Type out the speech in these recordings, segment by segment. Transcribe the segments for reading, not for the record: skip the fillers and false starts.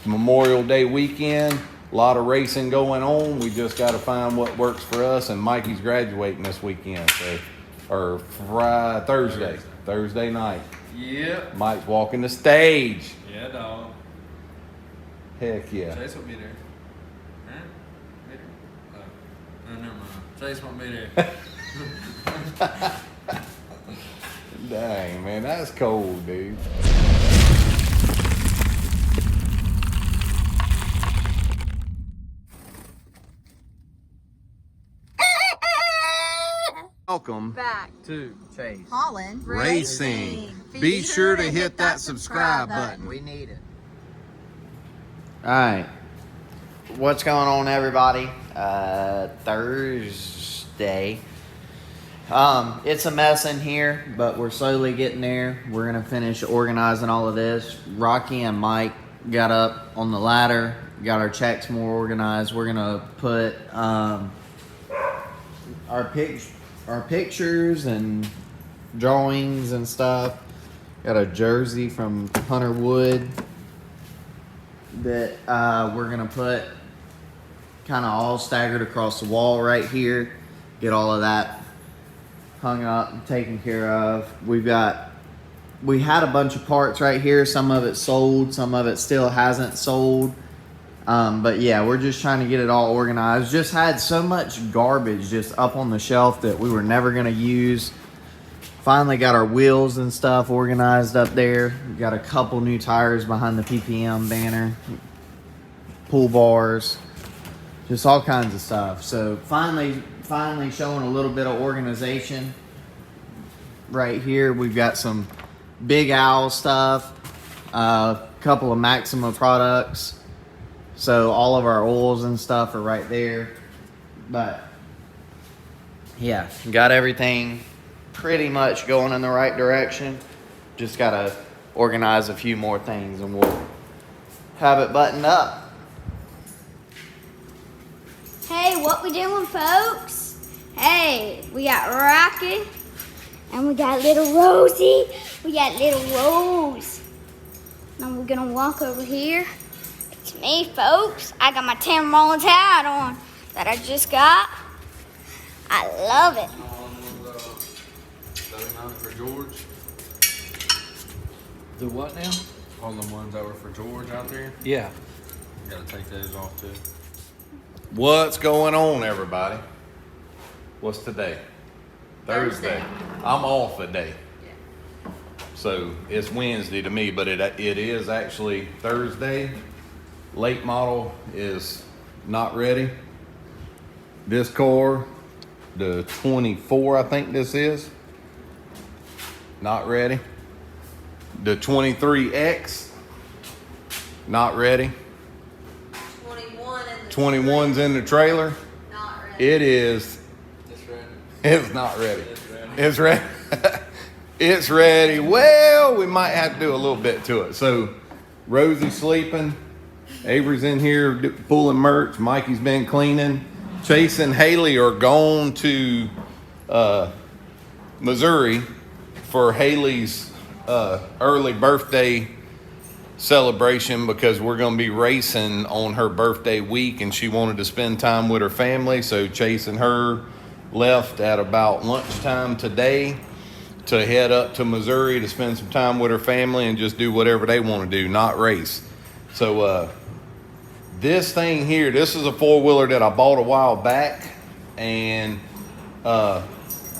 Memorial Day weekend. A lot of racing going on. We just got to find what works for us. And Mikey's graduating this weekend, or Thursday night. Yep. Mike's walking the stage. Yeah, dog. Heck yeah. Chase will be there. Huh? Be there? Oh. No, never mind. Chase won't be there. Dang, man, that's cold, dude. Welcome back to to Holland Racing. Be sure to hit that subscribe button. We need it. All right. What's going on, everybody? Thursday. It's a mess in here, but we're slowly getting there. We're going to finish organizing all of this. Rocky and Mike got up on the ladder, got our checks more organized. We're going to put our pictures and drawings and stuff. Got a jersey from Hunter Wood that we're gonna put kind of all staggered across the wall right here. Get all of that hung up and taken care of. We had a bunch of parts right here. Some of it sold, some of it still hasn't sold. But yeah, we're just trying to get it all organized. Just had so much garbage just up on the shelf that we were never going to use. Finally got our wheels and stuff organized up there. We got a couple new tires behind the PPM banner. Pull bars. Just all kinds of stuff. So finally showing a little bit of organization. Right here we've got some Big Owl stuff. A couple of Maxima products. So all of our oils and stuff are right there. But yeah, got everything pretty much going in the right direction. Just gotta organize a few more things and we'll have it buttoned up. Hey, what we doing, folks? Hey, we got Rocky and we got little Rosie. We got little Rose. Now we're gonna walk over here. It's me, folks. I got my Tim Rollins hat on that I just got. I love it. For George. The what now? All the ones that were for George out there. Yeah. You gotta take those off too. What's going on, everybody? What's today? Thursday. I'm off today. Yeah. So it's Wednesday to me, but it is actually Thursday. Late model is not ready. This car, the 24, I think this is, not ready. The 23X, not ready. 21's in the trailer. Not ready. It is. It's ready. It's not ready. It's ready. It's ready. It's ready. Well, we might have to do a little bit to it. So, Rosie's sleeping. Avery's in here pulling merch. Mikey's been cleaning. Chase and Haley are gone to Missouri for Haley's early birthday celebration because we're going to be racing on her birthday week and she wanted to spend time with her family. So Chase and her left at about lunchtime today to head up to Missouri to spend some time with her family and just do whatever they want to do, not race. So this thing here, this is a four-wheeler that I bought a while back, and I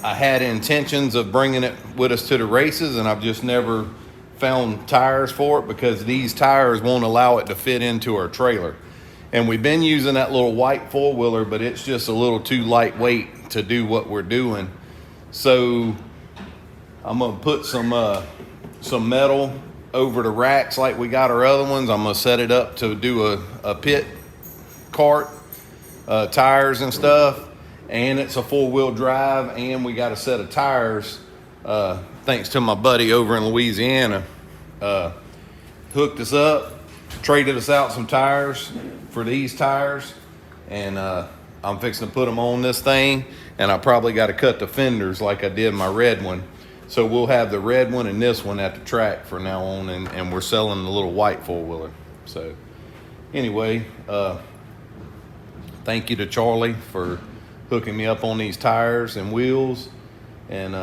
had intentions of bringing it with us to the races, and I've just never found tires for it because these tires won't allow it to fit into our trailer. And we've been using that little white four-wheeler, but it's just a little too lightweight to do what we're doing. So I'm going to put some metal over the racks like we got our other ones. I'm going to set it up to do a pit cart, tires and stuff. And it's a four-wheel drive, and we got a set of tires, thanks to my buddy over in Louisiana. Hooked us up, traded us out some tires for these tires, and I'm fixing to put them on this thing, and I probably got to cut the fenders like I did my red one. So we'll have the red one and this one at the track from now on, and we're selling the little white four-wheeler. So anyway, thank you to Charlie for hooking me up on these tires and wheels, and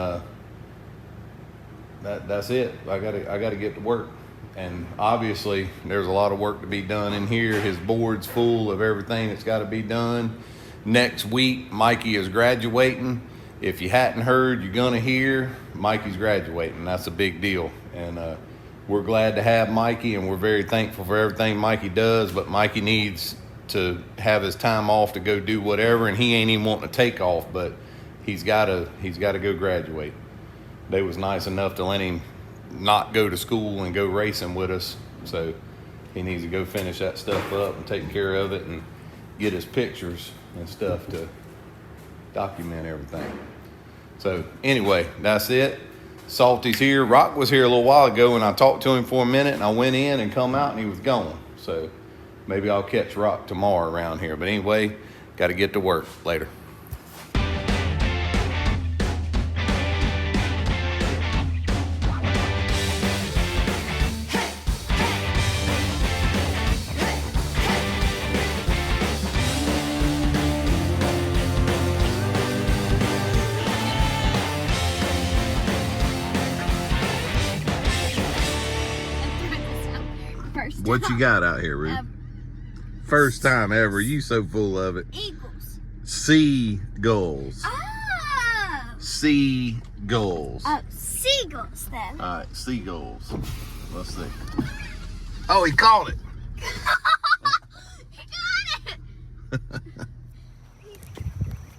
that's it. I gotta get to work, and obviously there's a lot of work to be done in here. His board's full of everything that's got to be done. Next week, Mikey is graduating. If you hadn't heard, you're gonna hear Mikey's graduating. That's a big deal, and we're glad to have Mikey, and we're very thankful for everything Mikey does. But Mikey needs to have his time off to go do whatever, and he ain't even wanting to take off, but he's gotta go graduate. They was nice enough to let him not go to school and go racing with us, so he needs to go finish that stuff up and take care of it and get his pictures and stuff to document everything. So anyway, that's it. Salty's here. Rock was here a little while ago, and I talked to him for a minute, and I went in and come out and he was gone. So maybe I'll catch Rock tomorrow around here. But anyway, got to get to work. Later. What you got out here, Ruth? First time ever. You so full of it. Eagles. Seagulls. Oh. Seagulls. Oh, seagulls then. All right, seagulls. Let's see. Oh, he caught it. He got it.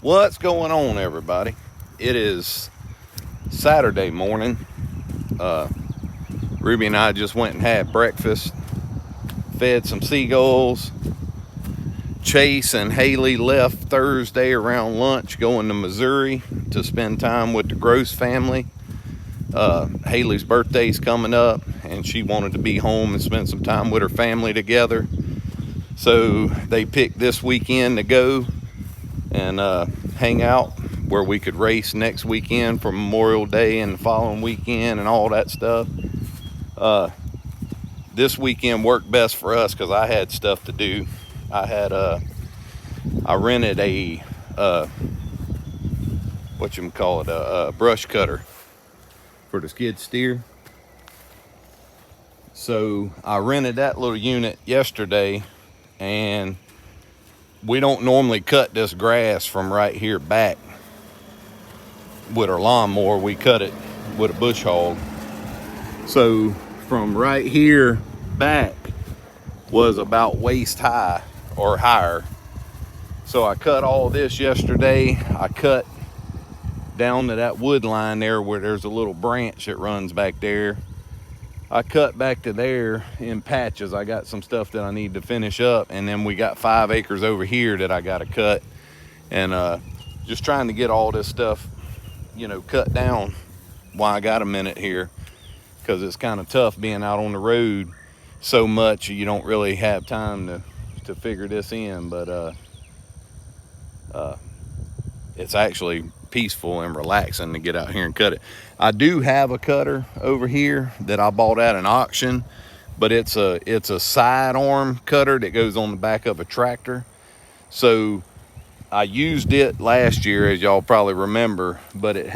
What's going on, everybody? It is Saturday morning. Ruby and I just went and had breakfast. Fed some seagulls. Chase and Haley left Thursday around lunch going to Missouri to spend time with the Gross family. Haley's birthday's coming up, and she wanted to be home and spend some time with her family together. So they picked this weekend to go and hang out where we could race next weekend for Memorial Day and the following weekend and all that stuff. This weekend worked best for us because I had stuff to do. I rented a brush cutter for the skid steer. So I rented that little unit yesterday, and we don't normally cut this grass from right here back with our lawnmower. We cut it with a bush hog. So from right here back was about waist high or higher. So I cut all this yesterday. I cut down to that wood line there where there's a little branch that runs back there. I cut back to there in patches. I got some stuff that I need to finish up, and then we got 5 acres over here that I got to cut, and just trying to get all this stuff, cut down while I got a minute here, because it's kind of tough being out on the road so much. You don't really have time to figure this in, but it's actually peaceful and relaxing to get out here and cut it. I do have a cutter over here that I bought at an auction, but it's a side arm cutter that goes on the back of a tractor. So I used it last year, as y'all probably remember, but it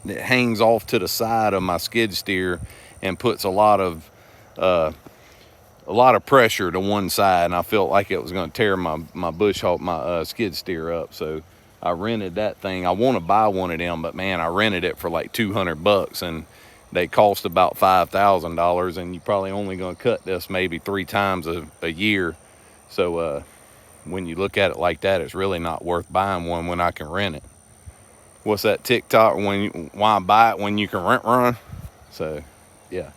hangs off to the side of my skid steer and puts a lot of pressure to one side, and I felt like it was going to tear my bush hog, my skid steer up. So I rented that thing. I want to buy one of them, but man, I rented it for like $200, and they cost about $5,000, and you're probably only going to cut this maybe 3 times a year. So when you look at it like that, it's really not worth buying one when I can rent it. What's that TikTok? Why buy it when you can rent one? So yeah.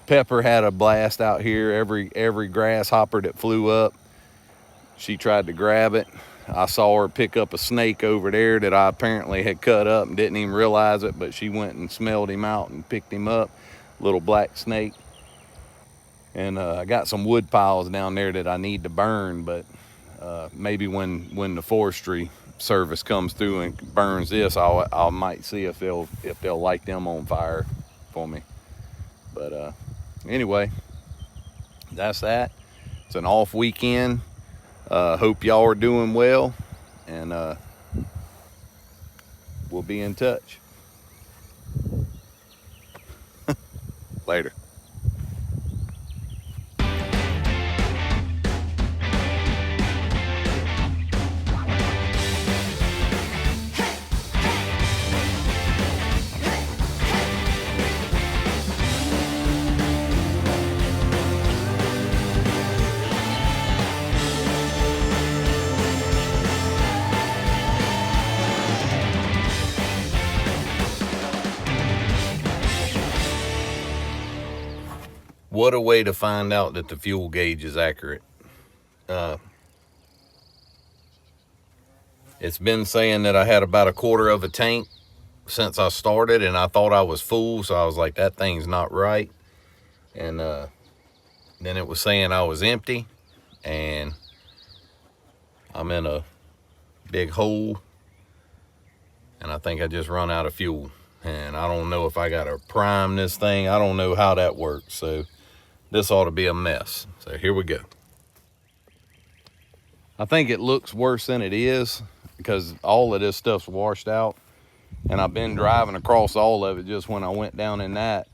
Pepper had a blast out here. Every grasshopper that flew up, she tried to grab it. I saw her pick up a snake over there that I apparently had cut up and didn't even realize it, but she went and smelled him out and picked him up, little black snake. And I got some wood piles down there that I need to burn, but maybe when the forestry service comes through and burns this, I might see if they'll light them on fire for me. But anyway, that's that. It's an off weekend. Hope y'all are doing well, and we'll be in touch. Later. What a way to find out that the fuel gauge is accurate. It's been saying that I had about a quarter of a tank since I started, and I thought I was full, so I was like, that thing's not right. And then it was saying I was empty, and I'm in a big hole, and I think I just run out of fuel. And I don't know if I gotta prime this thing. I don't know how that works, so this ought to be a mess. So here we go. I think it looks worse than it is because all of this stuff's washed out, and I've been driving across all of it just when I went down in that.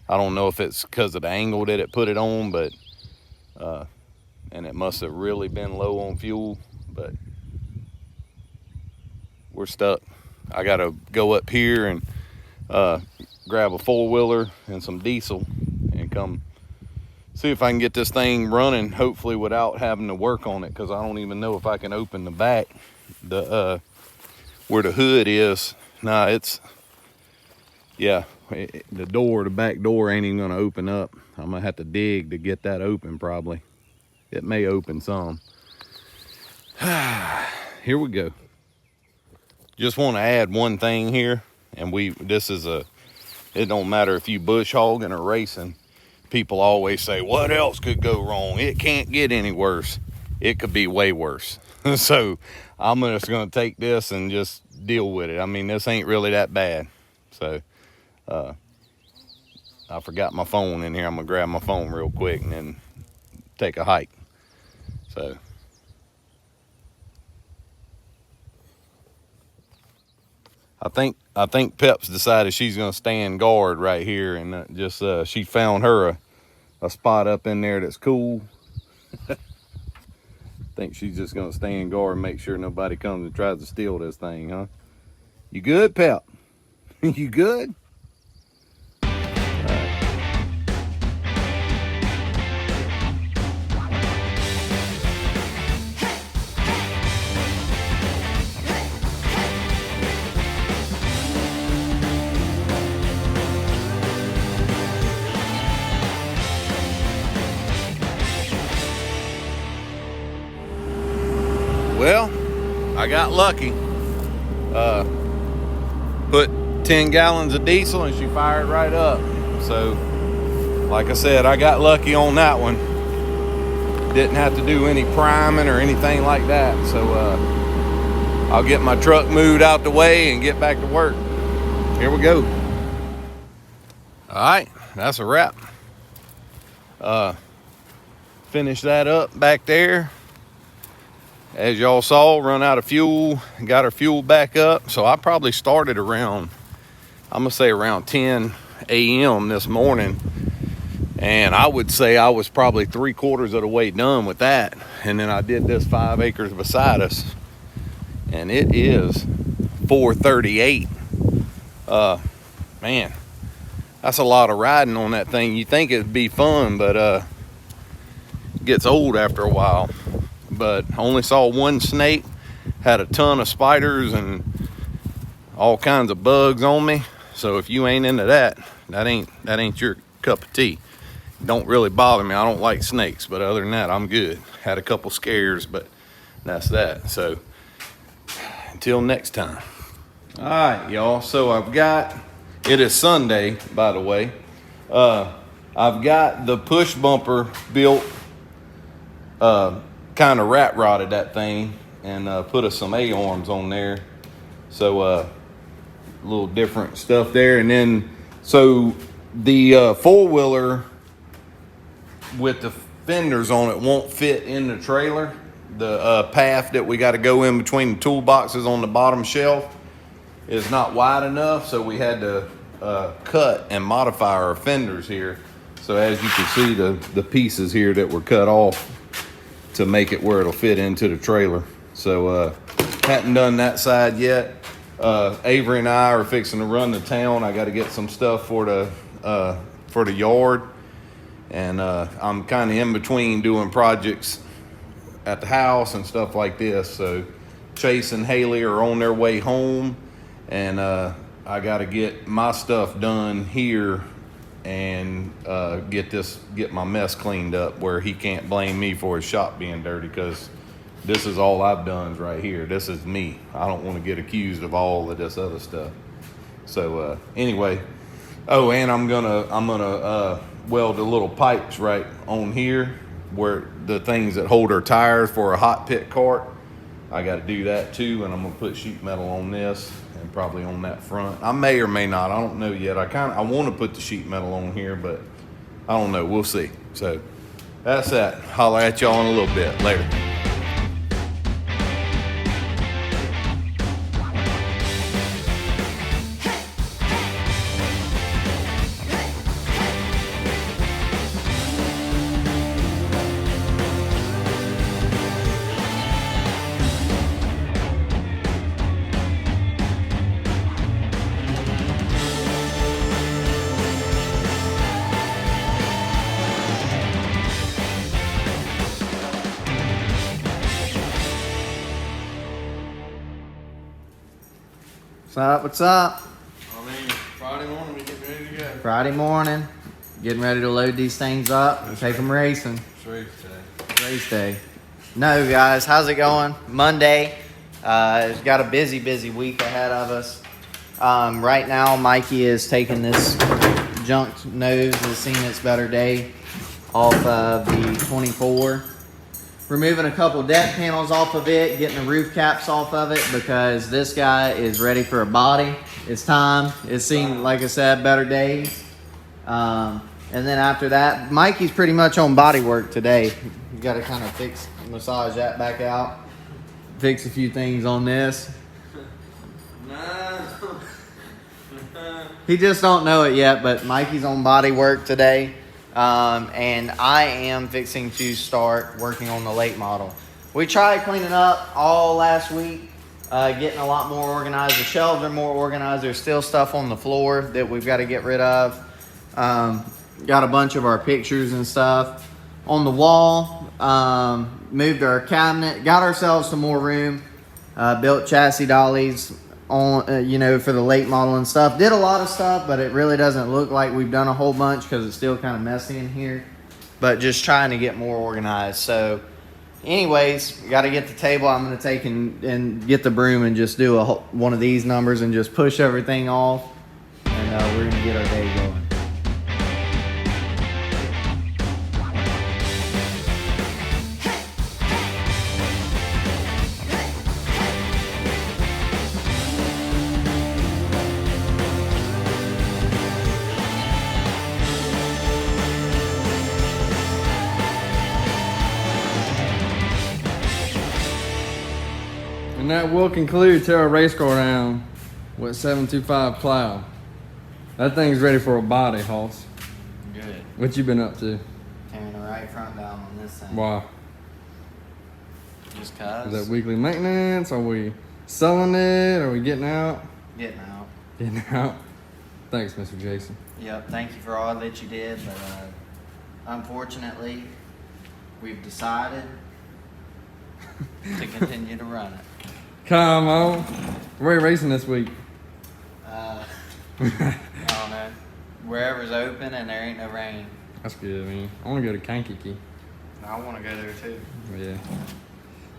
I don't know if it's because of the angle that it put it on, but and it must have really been low on fuel, but we're stuck. I gotta go up here and grab a four-wheeler and some diesel and come see if I can get this thing running, hopefully without having to work on it, because I don't even know if I can open the back, where the hood is. Nah, it's, yeah, the back door ain't even gonna open up. I'm gonna have to dig to get that open probably. It may open some. Here we go. Just want to add one thing here, and it don't matter if you bush hogging or racing. People always say, what else could go wrong? It can't get any worse. It could be way worse. So I'm just going to take this and just deal with it. I mean, this ain't really that bad. So I forgot my phone in here. I'm going to grab my phone real quick and then take a hike. So I think Pep's decided she's gonna stand guard right here, and she found her a spot up in there that's cool. Think she's just gonna stand guard and make sure nobody comes and tries to steal this thing, huh? You good, Pep? You good? Well, I got lucky. Put 10 gallons of diesel and she fired right up. So, like I said, I got lucky on that one. Didn't have to do any priming or anything like that. So, I'll get my truck moved out the way and get back to work. Here we go. All right, that's a wrap. Finish that up back there. As y'all saw, run out of fuel, got our fuel back up. So I probably started around, I'm gonna say around 10 a.m. this morning. And I would say I was probably 3/4 of the way done with that. And then I did this 5 acres beside us. And it is 4:38. Man, that's a lot of riding on that thing. You think it'd be fun, but it gets old after a while. But I only saw one snake, had a ton of spiders and all kinds of bugs on me. So if you ain't into that, that ain't your cup of tea. Don't really bother me. I don't like snakes, but other than that, I'm good. Had a couple scares, but that's that. So until next time. All right, y'all. So it is Sunday, by the way. I've got the push bumper built, kind of rat rotted that thing and put some A-arms on there. So a little different stuff there. And then, so the four-wheeler with the fenders on it won't fit in the trailer. The path that we got to go in between the toolboxes on the bottom shelf is not wide enough, so we had to cut and modify our fenders here. So as you can see, the pieces here that were cut off to make it where it'll fit into the trailer. So hadn't done that side yet. Avery and I are fixing to run to town. I got to get some stuff for the yard, and I'm kind of in between doing projects at the house and stuff like this. So Chase and Haley are on their way home, and I got to get my stuff done here and get my mess cleaned up where he can't blame me for his shop being dirty, because this is all I've done is right here. This is me. I don't want to get accused of all of this other stuff. So anyway, oh, and I'm gonna weld the little pipes right on here where the things that hold our tires for a hot pit cart. I got to do that too, and I'm gonna put sheet metal on this and probably on that front. I may or may not. I don't know yet. I want to put the sheet metal on here, but I don't know. We'll see. So that's that. Holler at y'all in a little bit later. What's up? I mean, Friday morning we get ready to go. Friday morning, getting ready to load these things up and take them racing. It's race day. Race day. No, guys, how's it going? Monday. It's got a busy week ahead of us. Right now, Mikey is taking this junked nose has seen its better day off of the 24. Removing a couple deck panels off of it, getting the roof caps off of it, because this guy is ready for a body. It's time. It's seen, like I said, better days. And then after that, Mikey's pretty much on body work today. You got to kind of massage that back out, fix a few things on this. He just don't know it yet, but Mikey's on body work today. And I am fixing to start working on the late model. We tried cleaning up all last week, getting a lot more organized. The shelves are more organized. There's still stuff on the floor that we've got to get rid of. Got a bunch of our pictures and stuff on the wall. Moved our cabinet, got ourselves some more room. Built chassis dollies on, for the late model and stuff. Did a lot of stuff, but it really doesn't look like we've done a whole bunch because it's still kind of messy in here. But just trying to get more organized. So anyways, got to get the table. I'm going to take and get the broom and just do one of these numbers and just push everything off. And we're going to get our day going. And that will conclude Terra Race Go Around with 725 plow. That thing's ready for a body, Hoss. Good. What you been up to? Tearing the right front down on this thing. Wow. Just cause. Is that weekly maintenance? Are we selling it? Are we getting out? Getting out. Getting out. Thanks, Mr. Jason. Yep, thank you for all that you did, but unfortunately, we've decided to continue to run it. Come on. Where are you racing this week? I don't know. Wherever's open and there ain't no rain. That's good, man. I want to go to Kankakee. I want to go there too. Yeah.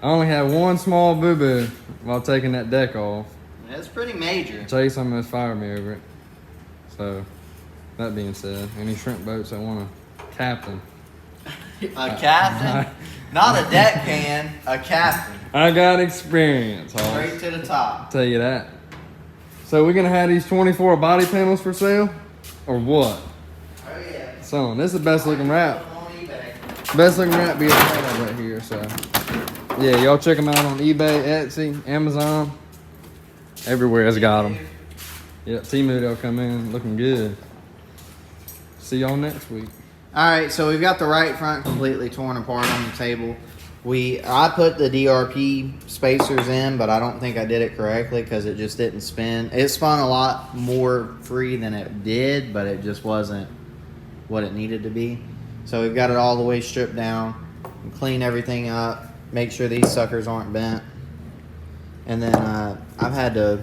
I only had one small boo-boo while taking that deck off. It's pretty major. Chase almost fired me over it. So, that being said, any shrimp boats that want a captain? A captain? Not a deckpan, a captain. I got experience, Hoss. Straight to the top. Tell you that. So we're gonna have these 24 body panels for sale, or what? Oh yeah. So this is the best looking wrap. On eBay. Best looking rat beer right here. So yeah, y'all check them out on eBay, Etsy, Amazon. Everywhere has got them. Yep, Timu, they'll come in looking good. See y'all next week. All right, so we've got the right front completely torn apart on the table. I put the DRP spacers in, but I don't think I did it correctly because it just didn't spin. It spun a lot more free than it did, but it just wasn't what it needed to be. So we've got it all the way stripped down, and clean everything up, make sure these suckers aren't bent. And then I've had to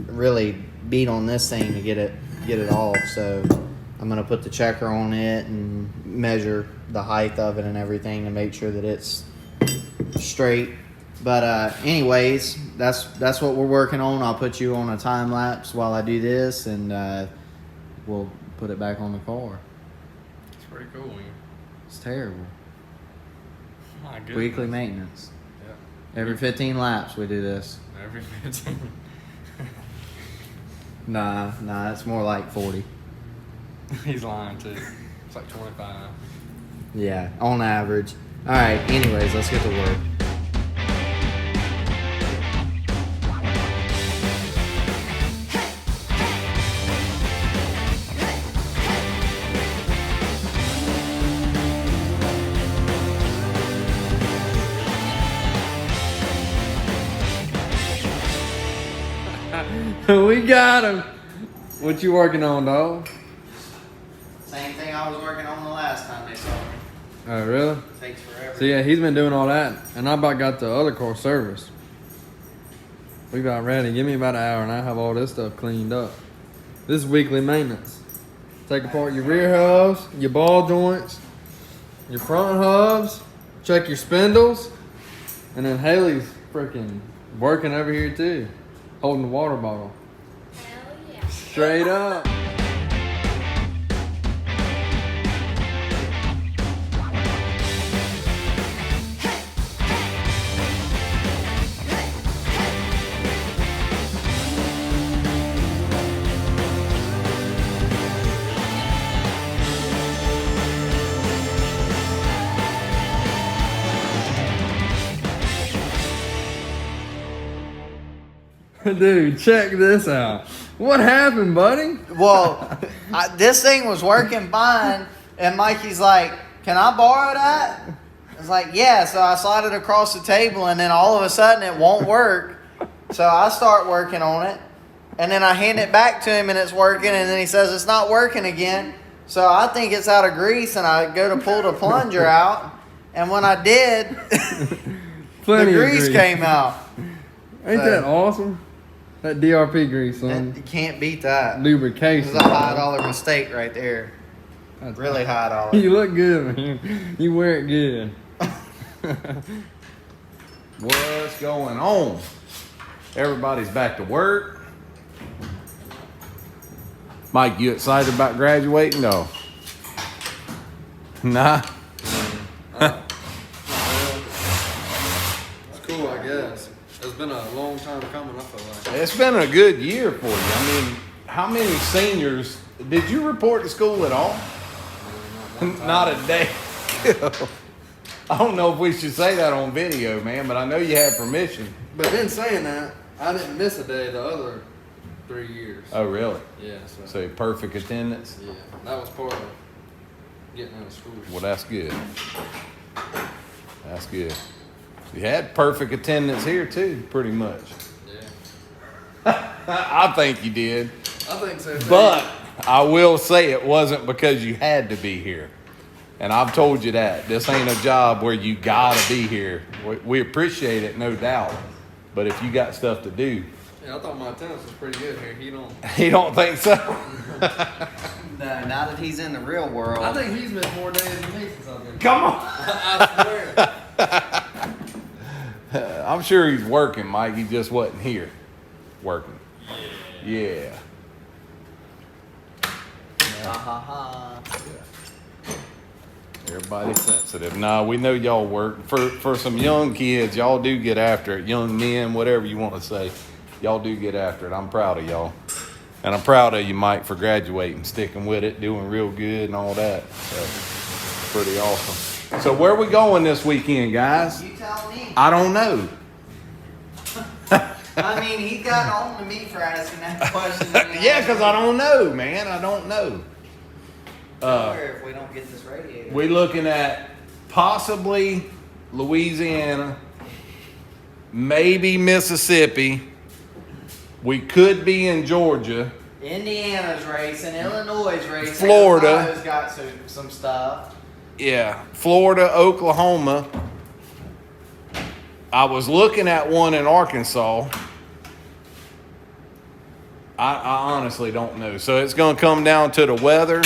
really beat on this thing to get it off. So I'm gonna put the checker on it and measure the height of it and everything to make sure that it's straight. But anyways, that's what we're working on. I'll put you on a time lapse while I do this, and we'll put it back on the car. It's pretty cool. Man. It's terrible. My goodness. Weekly maintenance. Yeah. Every 15 laps we do this. Every 15. Nah, it's more like 40. He's lying too. It's like 25. Yeah, on average. All right, anyways, let's get to work. We got him. What you working on, dog? Same thing I was working on the last time they saw me. Oh, really? Takes forever. So yeah, he's been doing all that, and I about got the other car serviced. We got ready. Give me about an hour, and I have all this stuff cleaned up. This is weekly maintenance. Take apart your rear hubs, your ball joints, your front hubs, check your spindles, and then Haley's freaking working over here too, holding the water bottle. Hell yeah. Straight up. Dude, check this out. What happened, buddy? Well, this thing was working fine, and Mikey's like, "Can I borrow that?" I was like, "Yeah." So I slide it across the table, and then all of a sudden it won't work. So I start working on it, and then I hand it back to him, and it's working, and then he says it's not working again. So I think it's out of grease, and I go to pull the plunger out, and when I did, the grease came out. Ain't that awesome? That DRP grease, son. You can't beat that. Lubrication. It was a $5 mistake right there. That's Really $5. You look good, man. You wear it good. What's going on? Everybody's back to work. Mike, you excited about graduating? No. Nah. It's cool, I guess. It's been a long time coming, I feel like. It's been a good year for you. I mean, how many seniors did you report to school at all? Not a day. I don't know if we should say that on video, man, but I know you have permission. But then saying that, I didn't miss a day the other 3 years. Oh, really? Yeah, So perfect attendance? yeah, that was part of getting out of school. Well, that's good. That's good. You had perfect attendance here too, pretty much. Yeah. I think you did. I think so. But I will say it wasn't because you had to be here. And I've told you that. This ain't a job where you gotta be here. We appreciate it, no doubt. But if you got stuff to do. Yeah, I thought my attendance was pretty good here. You don't think so? No, now that he's in the real world. I think he's missed more days than me since I've been. Come on. I swear. I'm sure he's working, Mike. He just wasn't here working. Yeah. Ha ha ha. Everybody's sensitive. Nah, we know y'all work. For some young kids, y'all do get after it. Young men, whatever you want to say. Y'all do get after it. I'm proud of y'all. And I'm proud of you, Mike, for graduating, sticking with it, doing real good and all that. So, pretty awesome. So where we going this weekend, guys? You tell me. I don't know. I mean, he got on to me for asking that question. Yeah, because I don't know, man. I don't know. If we don't get this radiator. We're looking at possibly Louisiana, maybe Mississippi. We could be in Georgia. Indiana's racing, Illinois is racing, Florida. Ohio's got some stuff. Yeah, Florida, Oklahoma. I was looking at one in Arkansas. I honestly don't know. So it's going to come down to the weather.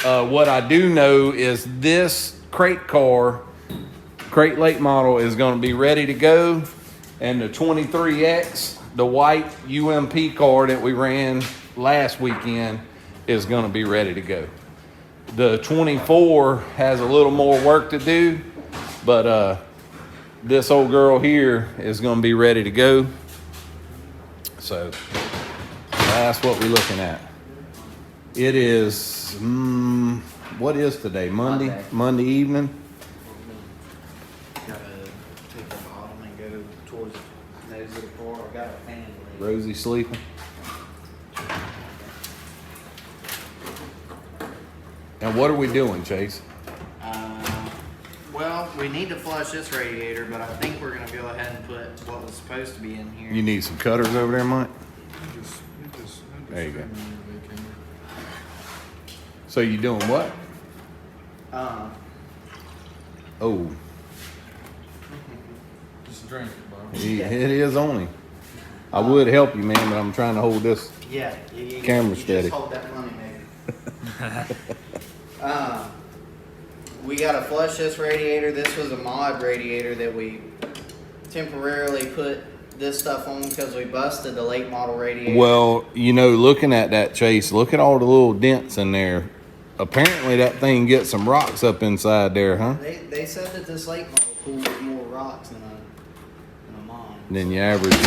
What I do know is this crate late model is going to be ready to go. And the 23X, the white UMP car that we ran last weekend, is going to be ready to go. The 24 has a little more work to do, but this old girl here is going to be ready to go. So that's what we're looking at. It is, what is today? Monday? Monday evening? Gotta take the bottom and go towards the nose of the car. I got a fan. Rosie sleeping. And what are we doing, Chase? Well, we need to flush this radiator, but I think we're gonna go ahead and put what was supposed to be in here. You need some cutters over there, Mike? There you go. So you doing what? Oh, Just drink it, bro. it is only. I would help you, man, but I'm trying to hold this. Yeah, Camera you steady. Just hold that money, maybe. We gotta flush this radiator. This was a mod radiator that we temporarily put this stuff on because we busted the late model radiator. Well, you know, looking at that, Chase, look at all the little dents in there. Apparently that thing gets some rocks up inside there, huh? They said that this late model pulls more rocks than a mod. Than your average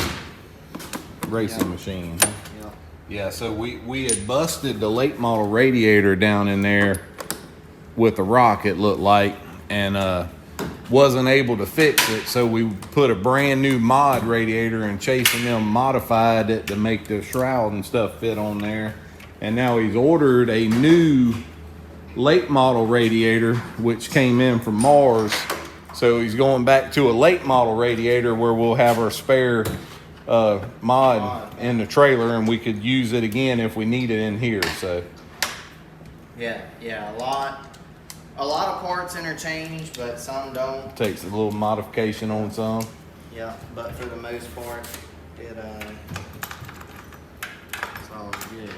racing machine, huh? Yeah. Yeah, so we had busted the late model radiator down in there with a rock, it looked like, and wasn't able to fix it. So we put a brand new mod radiator and Chasing them modified it to make the shroud and stuff fit on there. And now he's ordered a new late model radiator, which came in from Mars. So he's going back to a late model radiator where we'll have our spare mod in the trailer, and we could use it again if we need it in here. So Yeah, a lot of parts interchange, but some don't. takes a little modification on some. Yeah, but for the most part, it's all good.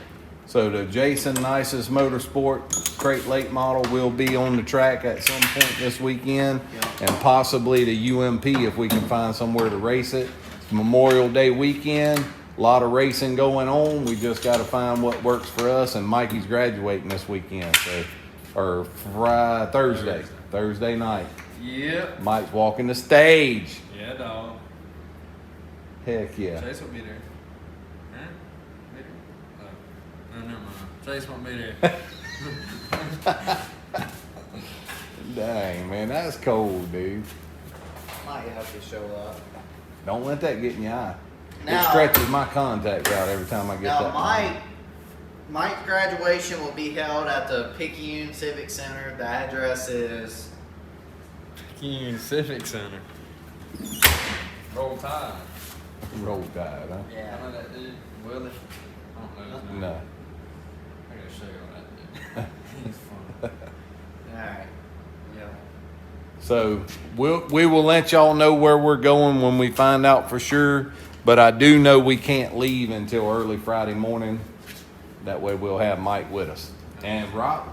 So the Jason Nice's Motorsport crate late model will be on the track at some point this weekend, Yeah. and possibly the UMP if we can find somewhere to race it. It's Memorial Day weekend, a lot of racing going on. We just got to find what works for us. And Mikey's graduating this weekend, or Thursday night. Yep. Mike's walking the stage. Yeah, dog. Heck yeah. Chase will be there. Huh? Be there? Oh. No, never mind. Chase won't be there. Dang, man, that's cold, dude. Might have to show up. Don't let that get in your eye. It Now- stretches my contacts out every time I get Now, that. Mike's graduation will be held at the Picayune Civic Center. The address is Picayune Civic Center. Roll Tide. Roll Tide, huh? I know that dude. Welding. I don't know his name. No. I gotta show you that dude. He's fun. alright. Yeah. So we will let y'all know where we're going when we find out for sure. But I do know we can't leave until early Friday morning. That way we'll have Mike with us. And Rock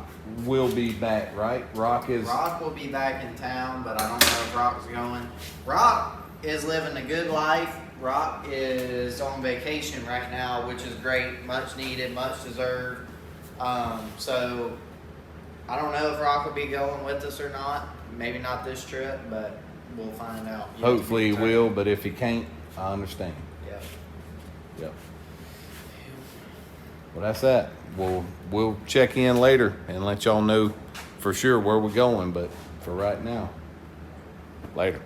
will be back, right? Rock Rock will be back in town, but I don't know if Rock's going. Rock is living a good life. Rock is on vacation right now, which is great. Much needed, much deserved. So I don't know if Rock will be going with us or not. Maybe not this trip, but we'll find out. hopefully he will, but if he can't, I understand. Yeah. Yep. Well, that's that. We'll check in later and let y'all know for sure where we're going, but for right now, later.